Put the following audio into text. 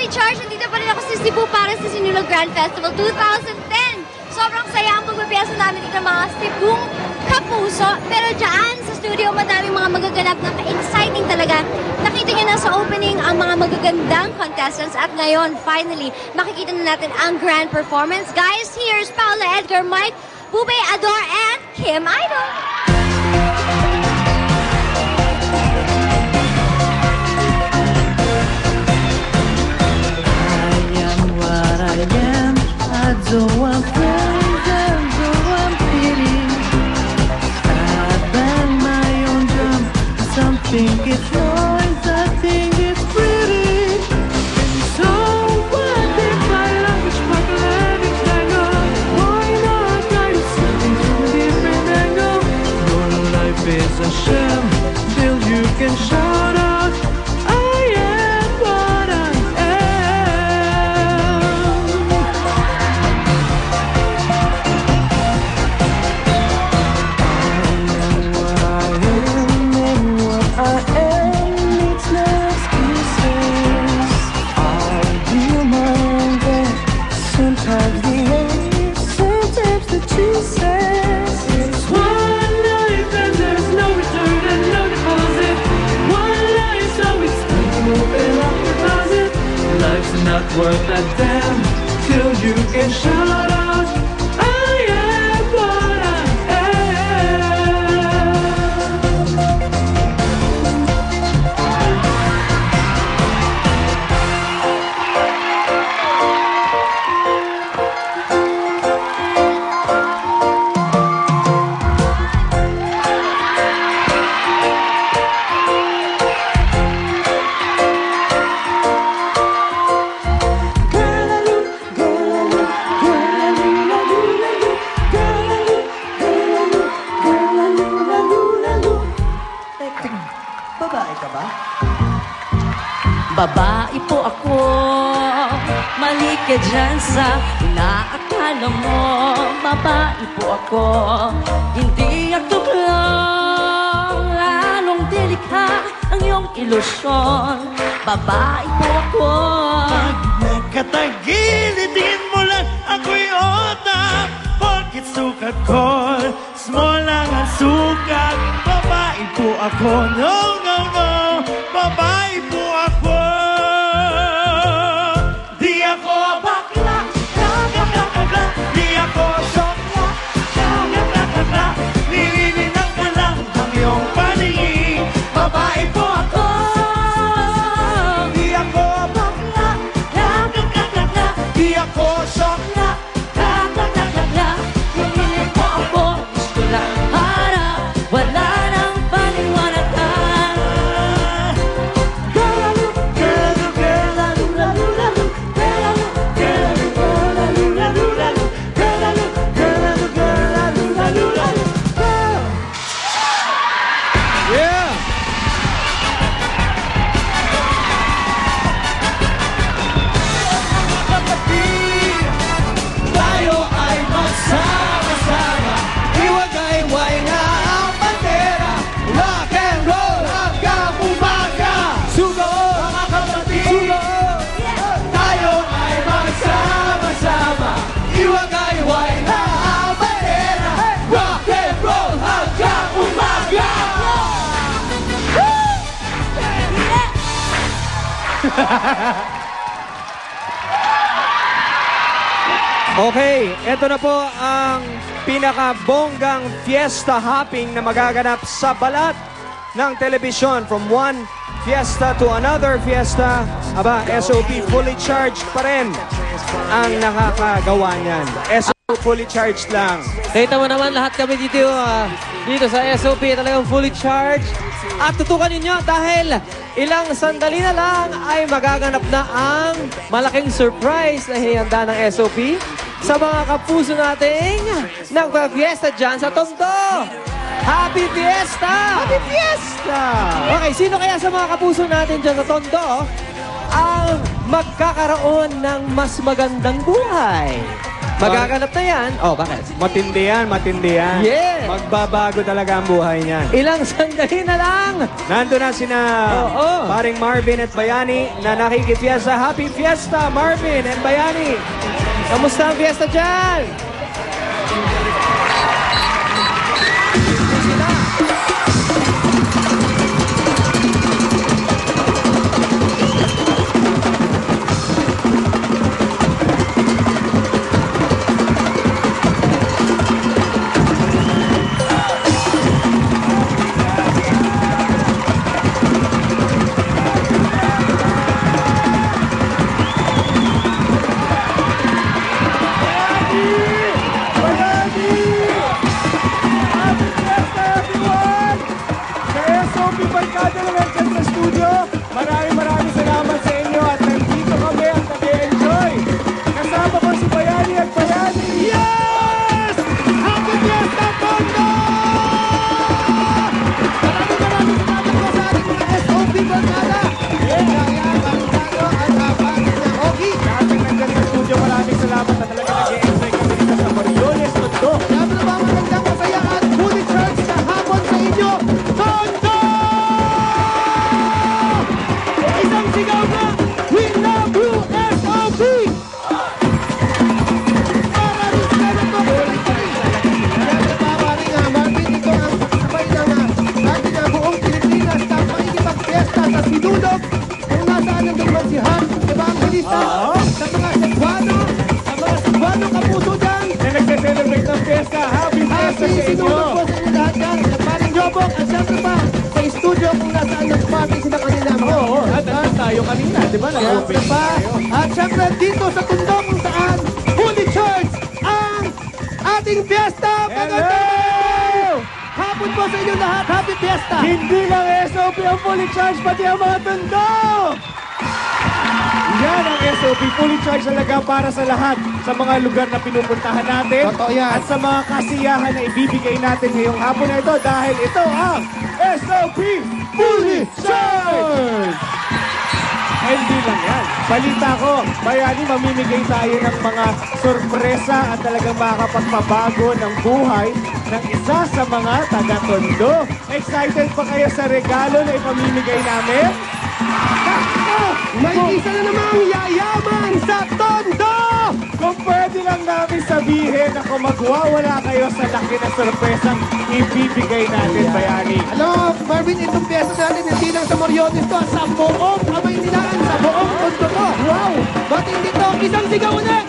Fully Charged, nandito pa rin ako sa Cebu para sa Sinulog Grand Festival 2010. Sobrang saya ang pagpapiyasa namin dito ng mga Cebung kapuso. Pero dyan sa studio, madaming mga magaganap na ka-exciting talaga. Nakita niyo na sa opening ang mga magagandang contestants. At ngayon, finally, makikita na natin ang grand performance. Guys, here's Paula Edgar, Mike, Bube Ador, and Kim Idol. So I'm frozen, so I'm feeling. I bang my own drum. Some think it's noise, I think it's pretty. And so what if I language magnetic tango? Why not try something from a different angle? Your life is a sham till you can shout out. Not worth a damn till you can shout out, I am what I Babae ka ba? Babae po ako, mali ka dyan sa inaakala mo. Babae po ako, hindi ako lang. Anong delikha ang iyong ilusyon. Babae po ako. Pag nakatagilitin mo lang ako'y otak. Porkit sukat ko, small lang ang sukat. Babae po ako, no, no, no. Babae po ako. Di ako bakla, kakakakakla. Di ako sokla, kakakakakla. Nililinang ka lang ang iyong paningin. Babae po ako. Di ako bakla, kakakakakla. Di ako sokla, kakakakakla. Piliin mo ako, gusto lang harap. Wala nang paliwanagan. Yeah! Tayo ay magsama-sama. Iwagayway na ang bandera. Rock and roll hanggang umaga. Sugo, mga kapatid. Sugo. Tayo ay magsama-sama. Iwagayway na ang bandera. Rock and roll hanggang umaga. Okay, eto na po ang pinaka-bonggang fiesta hopping na magaganap sa balat ng telebisyon. From one fiesta to another fiesta, aba, SOP fully charged pa rin ang nakakagawa niyan. SOP fully charged lang. Kita mo naman lahat kami dito, dito sa SOP talagang fully charged. At tutukan ninyo dahil ilang sandali na lang ay magaganap na ang malaking surprise na hinihanda ng SOP sa mga kapuso nating nagpa-fiesta dyan sa Tondo. Happy Fiesta! Happy Fiesta! Okay, sino kaya sa mga kapuso natin dyan sa Tondo ang magkakaroon ng mas magandang buhay? Magaganap na yan. Oh, bakit? Matindi yan, matindi yan. Yeah. Magbabago talaga ang buhay niyan. Ilang sandali na lang. Nando na sina Oo. paring Marvin at Bayani na nakikifiesta. Happy Fiesta, Marvin and Bayani! Kamusta ang fiesta dyan? Sa SOP Barkada ng Central Studio, maraming salamat sa inyo at nandito kami at nag-enjoy. Kasama ko si Bayani at Bayani. Yes! Happy Fiesta, Tondo! Maraming salamat po sa ating mga SOP Barkada. Kaya, Barkado at Paris na Ogie. Lahat ng nandyan sa studio, maraming salamat na talaga nag-enjoy kami dito sa Mariones, Tondo. Kaya mo na ba magandang masaya at fully charged sa hapon sa inyo, Tondo! Isang sigaw na, we love you, SOP! Maraming salamat po. Siyempre pa, maraming Marvin, ito ang sabay ng ating buong Pilipinas na makikipag-fiesta sa Sinulog kung nasaan ang duman si Hans Evangelista, sa mga Cebuano, sa mga Cebuano kapuso dyan, Na nagse-celebrate ng fiesta. Happy Fiesta Happy sa inyo! sinulog po sa inyo lahat yan. Sa Paring Jobok at syempre pa sa studio kung nasaan nag-party sila kanina. Oo, at nandun tayo kanina, di ba? Syempre Nag-open pa. tayo. At syempre dito sa Tondo kung saan fully charged ang ating fiesta. Hello! Hapon po sa inyo lahat. Happy fiesta. Hindi lang SOP ang fully charged, pati ang mga Tondo! Yan ang SOP, fully charged talaga para sa lahat sa mga lugar na pinupuntahan natin Totoo yan. at sa mga kasiyahan na ibibigay natin ngayong hapon na ito dahil ito ang SOP Fully Charged! Ay, hindi lang yan. Balita ko, Bayani, mamimigay tayo ng mga sorpresa at talagang makakapagpabago ng buhay ng isa sa mga taga-Tondo. Excited pa kayo sa regalo na ipamimigay namin? May isa na namang yayaman sa Tondo. Kung pwede lang namin sabihin na kung magwawala kayo sa laki na sorpresang ibibigay natin, Bayani. Alam mo, Marvin, itong fiesta natin hindi lang sa Moriones to, sa buong Kamaynilaan, sa buong Tondo to. Wow! Ba't hindi to? Isang sigaw ulit!